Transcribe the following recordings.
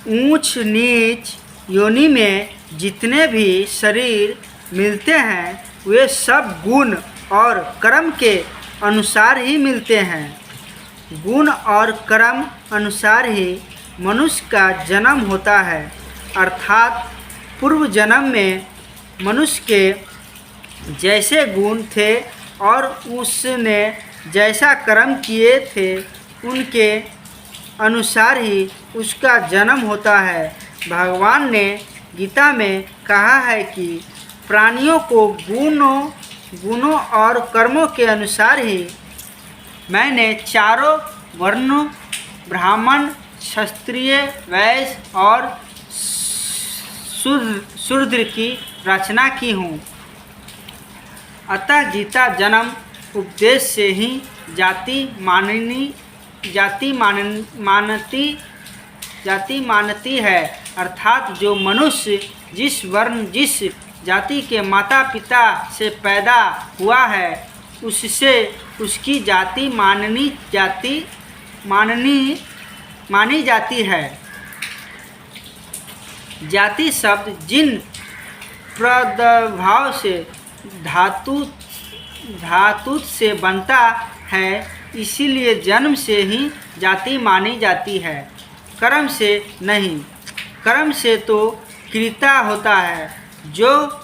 ऊंच नीच योनि में जितने भी शरीर मिलते हैं वे सब गुण और कर्म के अनुसार ही मिलते हैं। गुण और कर्म अनुसार ही मनुष्य का जन्म होता है, अर्थात पूर्व जन्म में मनुष्य के जैसे गुण थे और उसने जैसा कर्म किए थे उनके अनुसार ही उसका जन्म होता है। भगवान ने गीता में कहा है कि प्राणियों को गुणों और कर्मों के अनुसार ही मैंने चारों वर्णों ब्राह्मण, क्षत्रिय, वैश्य और शूद्र की रचना की हूँ। अतः गीता जन्म उपदेश से ही जाति मानती है, अर्थात जो मनुष्य जिस वर्ण जिस जाति के माता पिता से पैदा हुआ है उससे उसकी जाति मानी जाती है। जाति शब्द जिन प्रभाव से धातु से बनता है इसीलिए जन्म से ही जाति मानी जाती है, कर्म से नहीं। कर्म से तो क्रिया होता है जो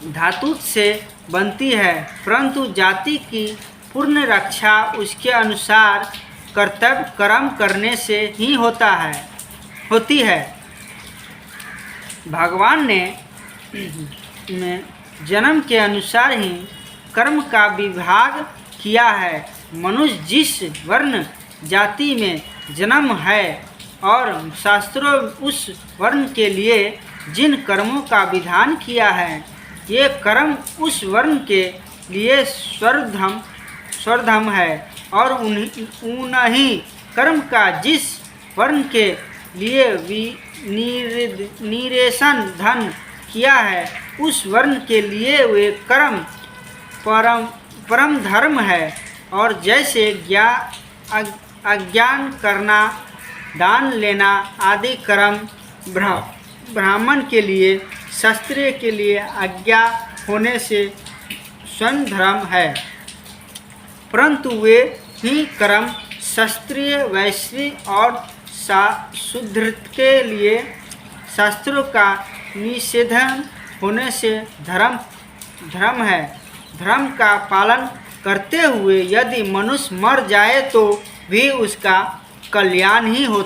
धातु से बनती है, परंतु जाति की पूर्ण रक्षा उसके अनुसार कर्तव्य कर्म करने से ही होती है। भगवान ने जन्म के अनुसार ही कर्म का विभाग किया है। मनुष्य जिस वर्ण जाति में जन्म है और शास्त्रों उस वर्ण के लिए जिन कर्मों का विधान किया है ये कर्म उस वर्ण के लिए स्वधर्म है और उन्हीं कर्म का जिस वर्ण के लिए निरेशन धन किया है उस वर्ण के लिए वे कर्म परम धर्म है। और जैसे अज्ञान करना, दान लेना आदि कर्म ब्राह्मण के लिए, क्षत्रिय के लिए आज्ञा होने से स्वयं धर्म है, परंतु वे ही कर्म क्षत्रिय, वैश्य और शूद्र के लिए शास्त्रों का निषेधन होने से धर्म है। धर्म का पालन करते हुए यदि मनुष्य मर जाए तो भी उसका कल्याण ही होता